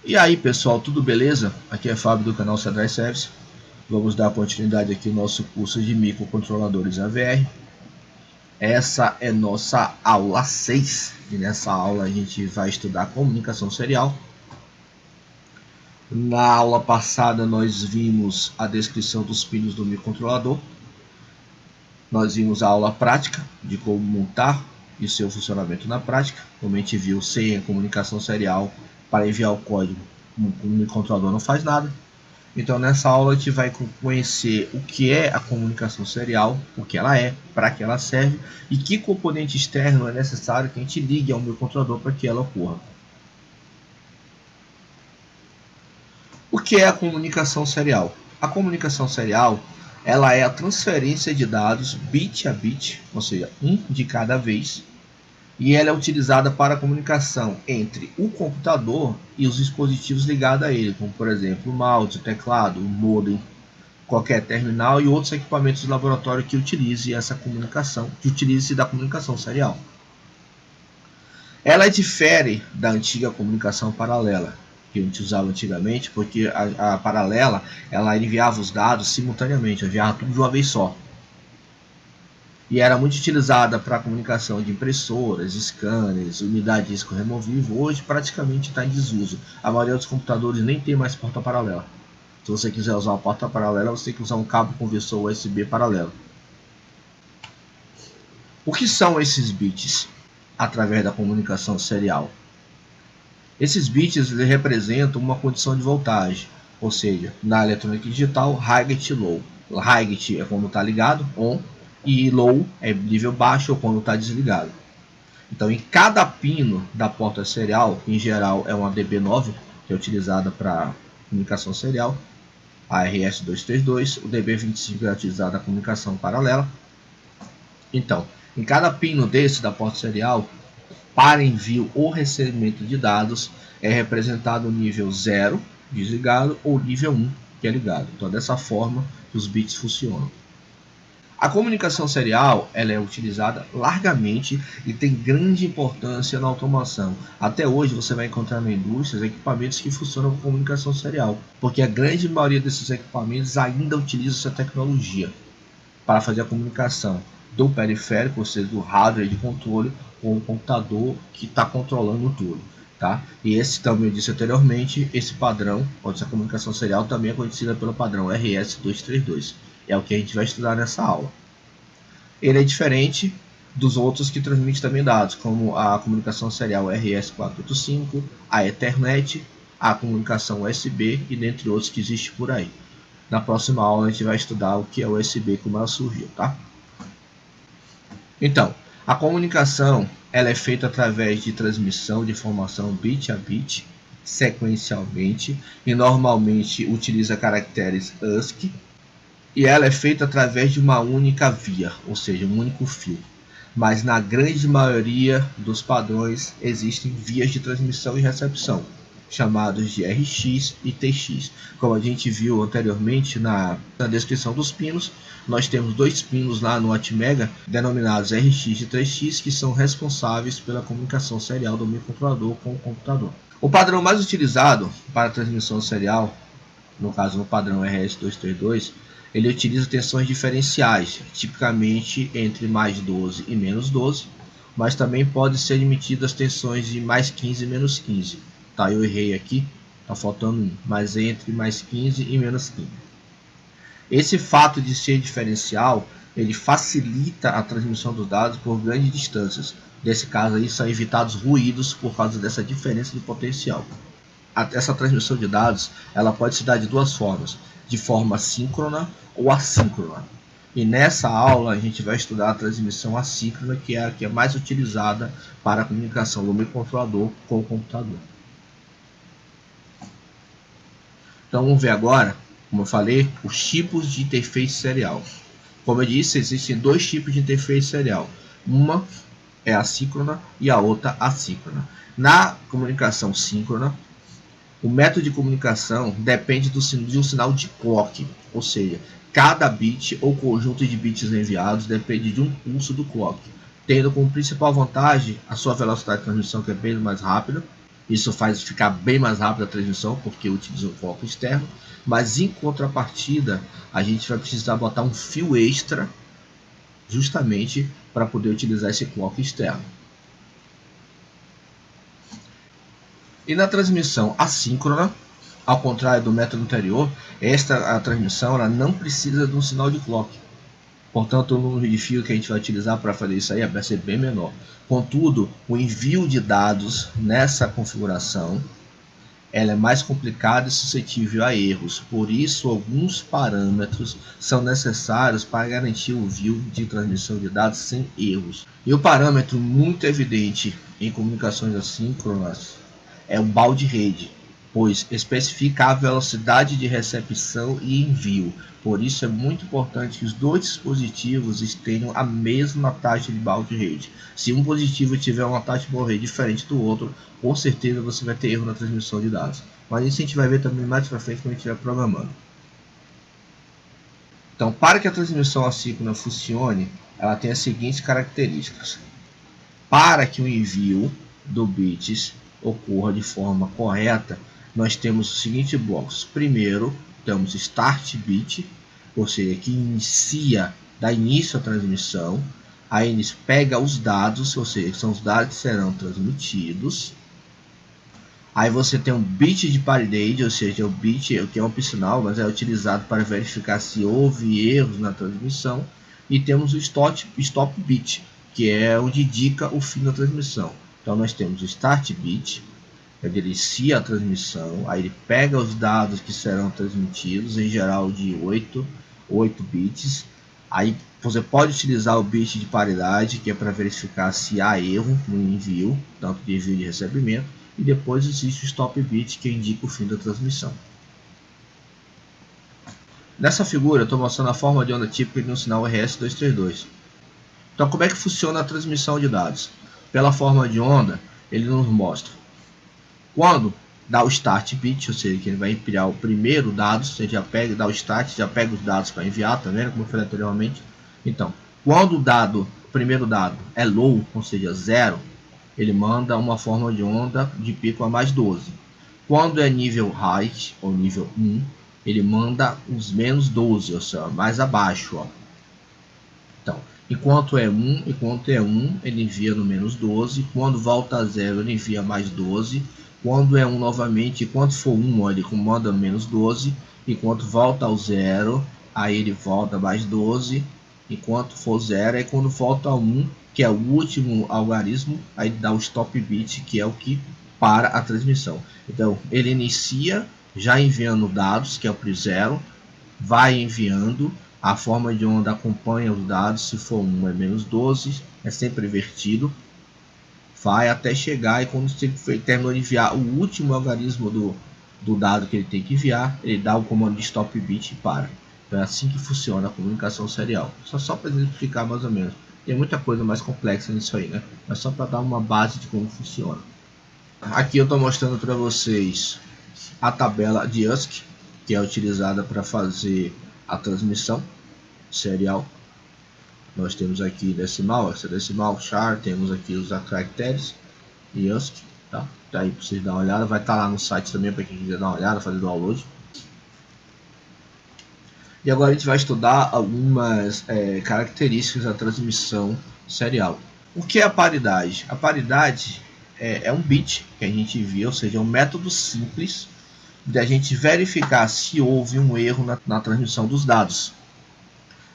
E aí pessoal, tudo beleza? Aqui é Fábio do canal Cedrai Service. Vamos dar continuidade aqui ao nosso curso de microcontroladores AVR. Essa é nossa aula 6 e nessa aula a gente vai estudar comunicação serial. Na aula passada nós vimos a descrição dos pinos do microcontrolador. Nós vimos a aula prática de como montar e seu funcionamento na prática. Como a gente viu, sem a comunicação serial para enviar o código, o microcontrolador não faz nada. Então nessa aula a gente vai conhecer o que é a comunicação serial, o que ela é, para que ela serve e que componente externo é necessário que a gente ligue ao microcontrolador para que ela ocorra. O que é a comunicação serial? A comunicação serial ela é a transferência de dados bit a bit, ou seja, um de cada vez, e ela é utilizada para a comunicação entre o computador e os dispositivos ligados a ele, como por exemplo o mouse, o teclado, o modem, qualquer terminal e outros equipamentos de laboratório que utilize essa comunicação, que utilize da comunicação serial. Ela difere da antiga comunicação paralela, que a gente usava antigamente, porque a paralela ela enviava os dados simultaneamente, enviava tudo de uma vez só. E era muito utilizada para a comunicação de impressoras, scanners, unidade de disco removível. Hoje praticamente está em desuso. A maioria dos computadores nem tem mais porta paralela. Se você quiser usar uma porta paralela, você tem que usar um cabo conversor USB paralelo. O que são esses bits através da comunicação serial? Esses bits representam uma condição de voltagem, ou seja, na eletrônica digital, high gate low. High gate é quando está ligado, on, e low é nível baixo ou quando está desligado. Então, em cada pino da porta serial, em geral é uma DB9, que é utilizada para comunicação serial, a RS232, o DB25 é utilizado na comunicação paralela. Então, em cada pino desse da porta serial, para envio ou recebimento de dados, é representado o nível 0, desligado, ou nível 1, que é ligado. Então, dessa forma que os bits funcionam. A comunicação serial ela é utilizada largamente e tem grande importância na automação. Até hoje você vai encontrar na indústria equipamentos que funcionam com comunicação serial, porque a grande maioria desses equipamentos ainda utiliza essa tecnologia para fazer a comunicação do periférico, ou seja, do hardware de controle, com o computador que está controlando tudo. Tá? E esse, também eu disse anteriormente, esse padrão, essa comunicação serial também é conhecida pelo padrão RS232. É o que a gente vai estudar nessa aula. Ele é diferente dos outros que transmitem também dados, como a comunicação serial RS485, a Ethernet, a comunicação USB e dentre outros que existem por aí. Na próxima aula a gente vai estudar o que é o USB e como ela surgiu, tá? Então, a comunicação ela é feita através de transmissão de informação bit a bit, sequencialmente, e normalmente utiliza caracteres ASCII, e ela é feita através de uma única via, ou seja, um único fio. Mas na grande maioria dos padrões existem vias de transmissão e recepção, chamados de RX e TX. Como a gente viu anteriormente na descrição dos pinos, nós temos dois pinos lá no Atmega, denominados RX e TX, que são responsáveis pela comunicação serial do microcontrolador com o computador. O padrão mais utilizado para a transmissão serial, no caso no padrão RS232, ele utiliza tensões diferenciais, tipicamente entre mais 12 e menos 12, mas também pode ser admitidas tensões de mais 15 e menos 15. Tá, eu errei aqui, tá faltando um, mas entre mais 15 e menos 15. Esse fato de ser diferencial, ele facilita a transmissão dos dados por grandes distâncias. Nesse caso aí, são evitados ruídos por causa dessa diferença de potencial. Essa transmissão de dados ela pode se dar de duas formas, de forma síncrona ou assíncrona. E nessa aula a gente vai estudar a transmissão assíncrona, que é a que é mais utilizada para a comunicação do microcontrolador com o computador. Então vamos ver agora, como eu falei, os tipos de interface serial. Como eu disse, existem dois tipos de interface serial. Uma é assíncrona e a outra assíncrona. Na comunicação síncrona, o método de comunicação depende de um sinal de clock, ou seja, cada bit ou conjunto de bits enviados depende de um pulso do clock, tendo como principal vantagem a sua velocidade de transmissão, que é bem mais rápida, Isso faz ficar bem mais rápida a transmissão, porque utiliza um clock externo. Mas em contrapartida, a gente vai precisar botar um fio extra, justamente para poder utilizar esse clock externo. E na transmissão assíncrona, ao contrário do método anterior, a transmissão ela não precisa de um sinal de clock. Portanto, o número de fio que a gente vai utilizar para fazer isso aí vai ser bem menor. Contudo, o envio de dados nessa configuração ela é mais complicada e suscetível a erros. Por isso, alguns parâmetros são necessários para garantir o envio de transmissão de dados sem erros. E o parâmetro muito evidente em comunicações assíncronas é o baud rate, pois especifica a velocidade de recepção e envio. Por isso é muito importante que os dois dispositivos tenham a mesma taxa de baud rate. Se um dispositivo tiver uma taxa de baud rate diferente do outro, com certeza você vai ter erro na transmissão de dados. Mas isso a gente vai ver também mais para frente quando a gente estiver programando. Então, para que a transmissão assíncrona funcione, ela tem as seguintes características. Para que o envio do bits ocorra de forma correta, nós temos os seguintes blocos. Primeiro, temos start bit, ou seja, que dá início à transmissão. Aí ele pega os dados, ou seja, são os dados que serão transmitidos. Aí você tem um bit de paridade, ou seja, o bit que é opcional, mas é utilizado para verificar se houve erros na transmissão. E temos o stop bit, que é onde indica o fim da transmissão. Então nós temos o start bit, ele inicia a transmissão, aí ele pega os dados que serão transmitidos, em geral de 8 bits. Aí você pode utilizar o bit de paridade, que é para verificar se há erro no envio, tanto de envio de recebimento. E depois existe o stop bit, que indica o fim da transmissão. Nessa figura eu estou mostrando a forma de onda típica de um sinal RS-232. Então, como é que funciona a transmissão de dados? Pela forma de onda, ele nos mostra quando dá o start bit, ou seja, que ele vai enviar o primeiro dado, você já pega, dá o start, já pega os dados para enviar, tá vendo? Como eu falei anteriormente. Então, quando o primeiro dado é low, ou seja, 0, ele manda uma forma de onda de pico a mais 12. Quando é nível high, ou nível 1, ele manda os menos 12, ou seja, mais abaixo. Ó. Então, enquanto é 1, ele envia no menos 12. Quando volta a 0, ele envia mais 12. Quando é 1 novamente, enquanto for 1, ele manda menos 12. Enquanto volta ao 0, aí ele volta mais 12. Enquanto for 0, aí quando volta a 1, que é o último algarismo, aí dá o stop bit, que é o que para a transmissão. Então, ele inicia já enviando dados, que é o pre-0, vai enviando, a forma de onda acompanha os dados, se for 1 é menos 12, é sempre invertido, vai até chegar, e quando você terminou de enviar o último algarismo do dado que ele tem que enviar, ele dá o comando de stop bit e para. Então é assim que funciona a comunicação serial. Só para exemplificar mais ou menos. Tem muita coisa mais complexa nisso aí, né? Mas só para dar uma base de como funciona. Aqui eu estou mostrando para vocês a tabela de ASCII, que é utilizada para fazer a transmissão serial. Nós temos aqui decimal, hexadecimal, char, temos aqui os caracteres e ASCII, tá? Daí para vocês dar uma olhada, vai estar lá no site também para quem quiser dar uma olhada, fazer download. E agora a gente vai estudar algumas características da transmissão serial. O que é a paridade? A paridade é um bit que a gente viu, ou seja, é um método simples de a gente verificar se houve um erro na transmissão dos dados.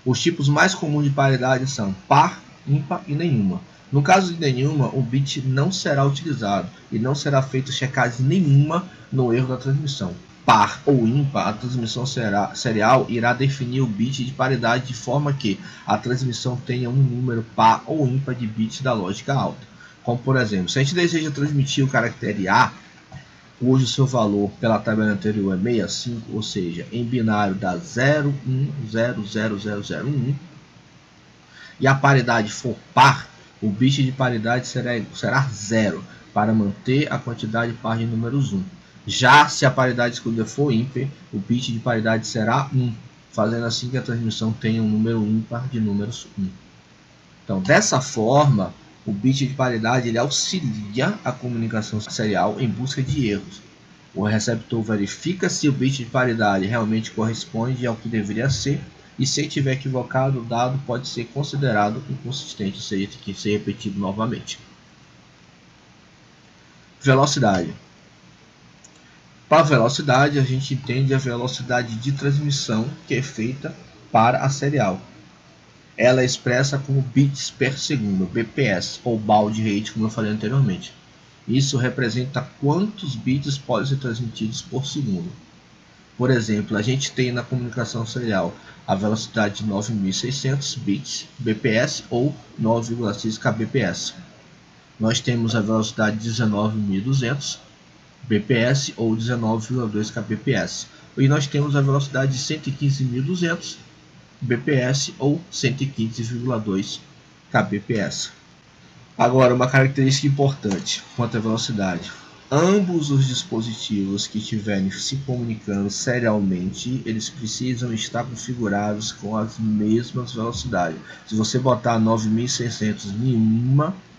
Os tipos mais comuns de paridade são par, ímpar e nenhuma. No caso de nenhuma, o bit não será utilizado e não será feita checagem nenhuma no erro da transmissão. Par ou ímpar, a transmissão serial irá definir o bit de paridade de forma que a transmissão tenha um número par ou ímpar de bits da lógica alta. Como por exemplo, se a gente deseja transmitir o caractere A, cujo seu valor pela tabela anterior é 65, ou seja, em binário dá 01000001, e a paridade for par, o bit de paridade será 0, para manter a quantidade par de números 1. Já se a paridade escolhida for ímpar, o bit de paridade será 1, fazendo assim que a transmissão tenha um número ímpar de números 1. Então, dessa forma, O bit de paridade ele auxilia a comunicação serial em busca de erros. O receptor verifica se o bit de paridade realmente corresponde ao que deveria ser, e se estiver equivocado, o dado pode ser considerado inconsistente, ou seja, tem que ser repetido novamente. Velocidade. Para velocidade, a gente entende a velocidade de transmissão que é feita para a serial. Ela é expressa como bits per segundo, bps, ou baud rate, como eu falei anteriormente. Isso representa quantos bits podem ser transmitidos por segundo. Por exemplo, a gente tem na comunicação serial a velocidade de 9.600 bits bps ou 9,6 kbps. Nós temos a velocidade de 19.200 bps ou 19,2 kbps. E nós temos a velocidade de 115.200 bps ou 115,2 kbps. Agora, uma característica importante quanto à velocidade. Ambos os dispositivos que estiverem se comunicando serialmente, eles precisam estar configurados com as mesmas velocidades. Se você botar 9.600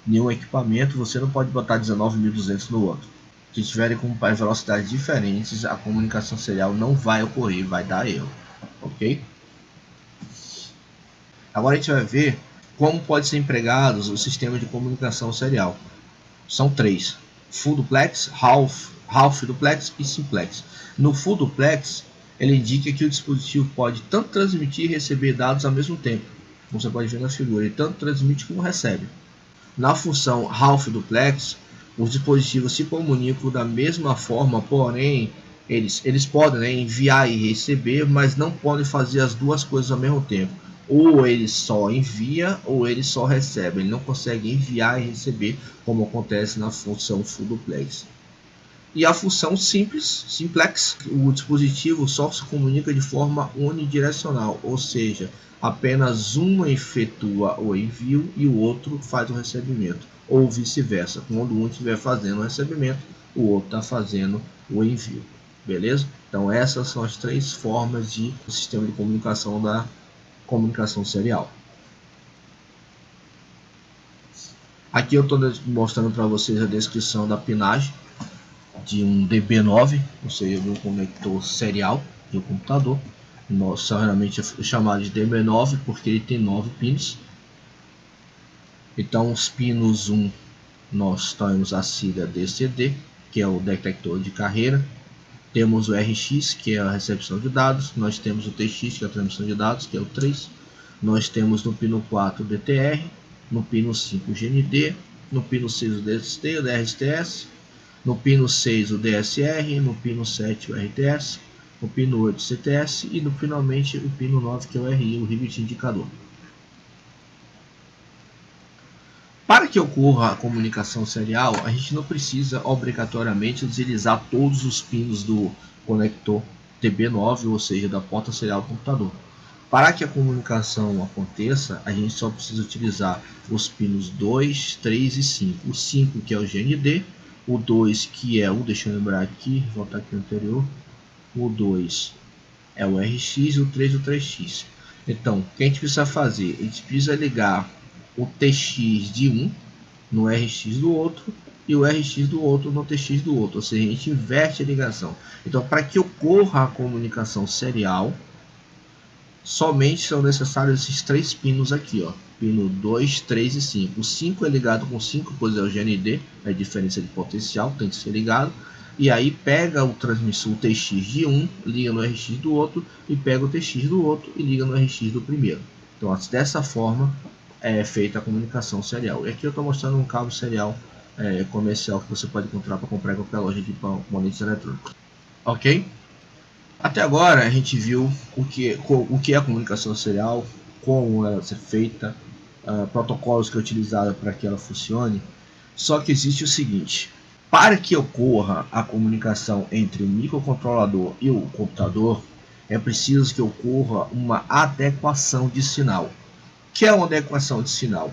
em um equipamento, você não pode botar 19.200 no outro. Se estiverem com velocidades diferentes, a comunicação serial não vai ocorrer, vai dar erro, ok? Agora a gente vai ver como pode ser empregados os sistemas de comunicação serial. São três: full duplex, half duplex e simplex. No full duplex, ele indica que o dispositivo pode tanto transmitir e receber dados ao mesmo tempo, como você pode ver na figura, ele tanto transmite como recebe. Na função half duplex, os dispositivos se comunicam da mesma forma, porém eles podem enviar e receber, mas não podem fazer as duas coisas ao mesmo tempo. Ou ele só envia ou ele só recebe. Ele não consegue enviar e receber, como acontece na função full duplex. E a função simplex, o dispositivo só se comunica de forma unidirecional, ou seja, apenas um efetua o envio e o outro faz o recebimento, ou vice-versa. Quando um estiver fazendo o recebimento, o outro está fazendo o envio. Beleza? Então essas são as três formas de sistema de comunicação da comunicação serial. Aqui eu estou mostrando para vocês a descrição da pinagem de um DB9, ou seja, de um conector serial de um computador. Nossa, realmente é chamado de DB9 porque ele tem 9 pinos. Então os pinos 1 nós temos a sigla DCD, que é o detector de carreira. Temos o RX, que é a recepção de dados. Nós temos o TX, que é a transmissão de dados, que é o 3. Nós temos no pino 4 o DTR, no pino 5 o GND, no pino 6 o DST, o DRSTS, no pino 6 o DSR, no pino 7 o RTS, no pino 8 o CTS e finalmente o pino 9, que é o RI, o Rivet Indicador. Para que ocorra a comunicação serial, a gente não precisa obrigatoriamente utilizar todos os pinos do conector DB9, ou seja, da porta serial do computador. Para que a comunicação aconteça, a gente só precisa utilizar os pinos 2, 3 e 5. O 5 que é o GND, o 2 que é o, deixa eu lembrar aqui, voltar aqui no anterior, o 2 é o RX e o 3 o 3X. Então, o que a gente precisa fazer? A gente precisa ligar o TX de um no RX do outro e o RX do outro no TX do outro, ou seja, a gente inverte a ligação. Então, para que ocorra a comunicação serial, somente são necessários esses três pinos aqui, ó, pino 2, 3 e 5. O 5 é ligado com 5, pois é o GND, é a diferença de potencial, tem que ser ligado. E aí pega o transmissor, o TX de um, liga no RX do outro, e pega o TX do outro e liga no RX do primeiro. Então, dessa forma é feita a comunicação serial. E aqui eu estou mostrando um cabo serial comercial que você pode encontrar para comprar em qualquer loja de componentes eletrônicos. Ok? Até agora a gente viu o que é a comunicação serial, como ela é feita, protocolos que é utilizado para que ela funcione. Só que existe o seguinte: para que ocorra a comunicação entre o microcontrolador e o computador, é preciso que ocorra uma adequação de sinal. O que é uma adequação de sinal?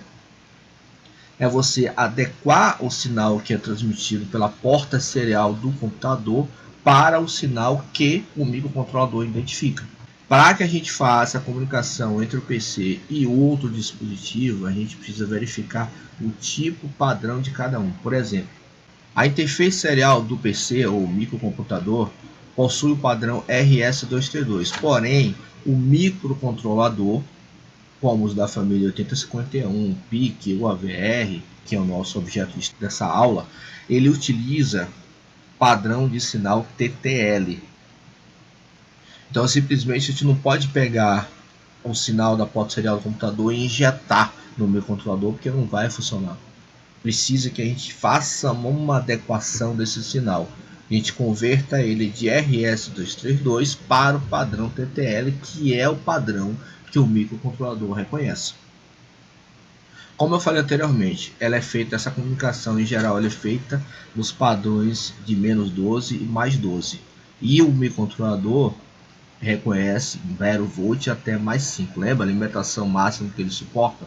É você adequar o sinal que é transmitido pela porta serial do computador para o sinal que o microcontrolador identifica. Para que a gente faça a comunicação entre o PC e outro dispositivo, a gente precisa verificar o tipo padrão de cada um. Por exemplo, a interface serial do PC ou microcomputador possui o padrão RS232, porém o microcontrolador, como os da família 8051, PIC ou AVR, que é o nosso objeto dessa aula, ele utiliza padrão de sinal TTL. Então simplesmente a gente não pode pegar o sinal da porta serial do computador e injetar no microcontrolador, porque não vai funcionar. Precisa que a gente faça uma adequação desse sinal. A gente converta ele de RS232 para o padrão TTL, que é o padrão que o microcontrolador reconhece. Como eu falei anteriormente, essa comunicação em geral ela é feita nos padrões de -12 e +12. E o microcontrolador reconhece 0 volt até +5. Lembra a alimentação máxima que ele suporta?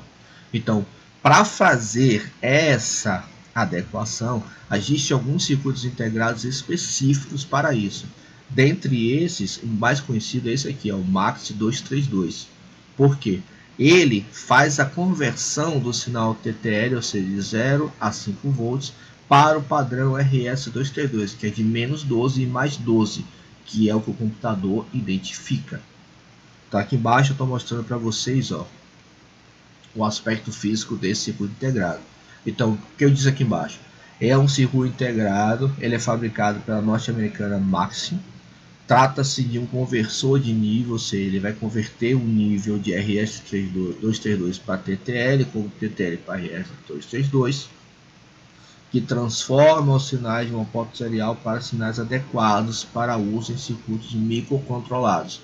Então, para fazer essa adequação, existem alguns circuitos integrados específicos para isso. Dentre esses, o mais conhecido é esse aqui, é o MAX232. Por quê? Ele faz a conversão do sinal TTL, ou seja, de 0 a 5 volts, para o padrão RS232, que é de -12 e +12, que é o que o computador identifica. Então, aqui embaixo eu estou mostrando para vocês, ó, o aspecto físico desse circuito integrado. Então, o que eu disse aqui embaixo? É um circuito integrado, ele é fabricado pela norte-americana Maxim. Trata-se de um conversor de nível, ou seja, ele vai converter o nível de RS232 para TTL, como TTL para RS232, que transforma os sinais de uma porta serial para sinais adequados para uso em circuitos microcontrolados.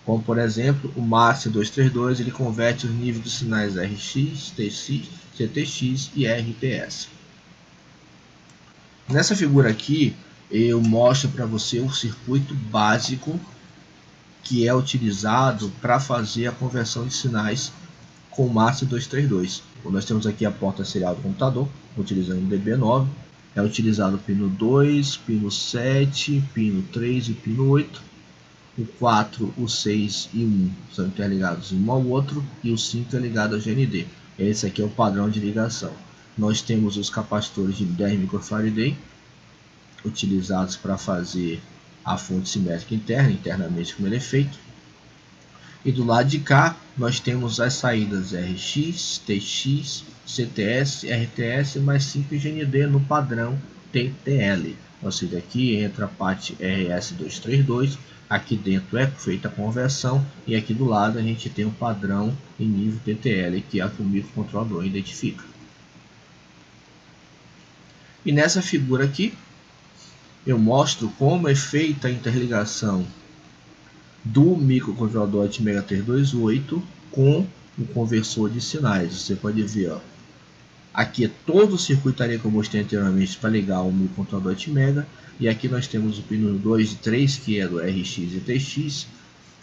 Como, por exemplo, o MAX232 ele converte os níveis dos sinais RX, TX, CTX e RPS. Nessa figura aqui, eu mostro para você o circuito básico que é utilizado para fazer a conversão de sinais com o MAX232. Nós temos aqui a porta serial do computador, utilizando o DB9. É utilizado o pino 2, pino 7, pino 3 e pino 8. O 4, o 6 e o 1 são interligados um ao outro e o 5 é ligado ao GND. Esse aqui é o padrão de ligação. Nós temos os capacitores de 10 microfarad utilizados para fazer a fonte simétrica interna, internamente como ele é feito. E do lado de cá nós temos as saídas RX, TX, CTS, RTS mais 5 GND no padrão TTL. Ou seja, aqui entra a parte RS232, aqui dentro é feita a conversão e aqui do lado a gente tem o padrão em nível TTL, que é o que o microcontrolador identifica. E nessa figura aqui eu mostro como é feita a interligação do microcontrolador ATmega328 com o conversor de sinais. Você pode ver, ó, aqui é todo o circuitaria que eu mostrei anteriormente para ligar o microcontrolador ATmega, e aqui nós temos o pino 2 e 3, que é do RX e TX,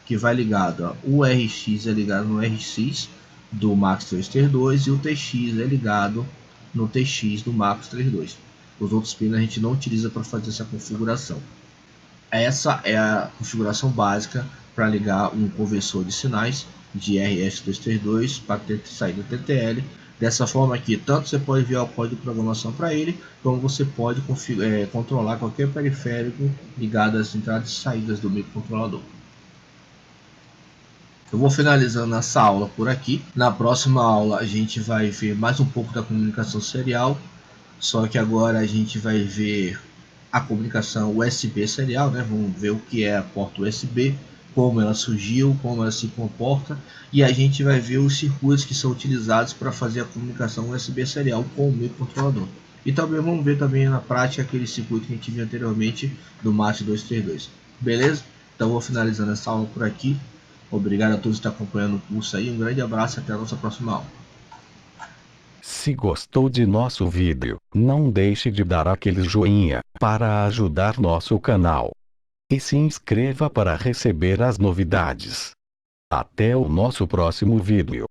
que vai ligado, ó, o RX é ligado no RX do MAX232 e o TX é ligado no TX do MAX32. Os outros pinos a gente não utiliza para fazer essa configuração. Essa é a configuração básica para ligar um conversor de sinais de RS232 para ter saída TTL. Dessa forma aqui, tanto você pode enviar o código de programação para ele, como você pode controlar qualquer periférico ligado às entradas e saídas do microcontrolador. Eu vou finalizando essa aula por aqui. Na próxima aula a gente vai ver mais um pouco da comunicação serial, só que agora a gente vai ver a comunicação USB serial, né? Vamos ver o que é a porta USB, como ela surgiu, como ela se comporta, e a gente vai ver os circuitos que são utilizados para fazer a comunicação USB serial com o microcontrolador. E também vamos ver também na prática aquele circuito que a gente viu anteriormente do MAX232. Beleza? Então vou finalizando essa aula por aqui. Obrigado a todos que estão acompanhando o curso aí. Um grande abraço e até a nossa próxima aula. Se gostou de nosso vídeo, não deixe de dar aquele joinha para ajudar nosso canal. E se inscreva para receber as novidades. Até o nosso próximo vídeo.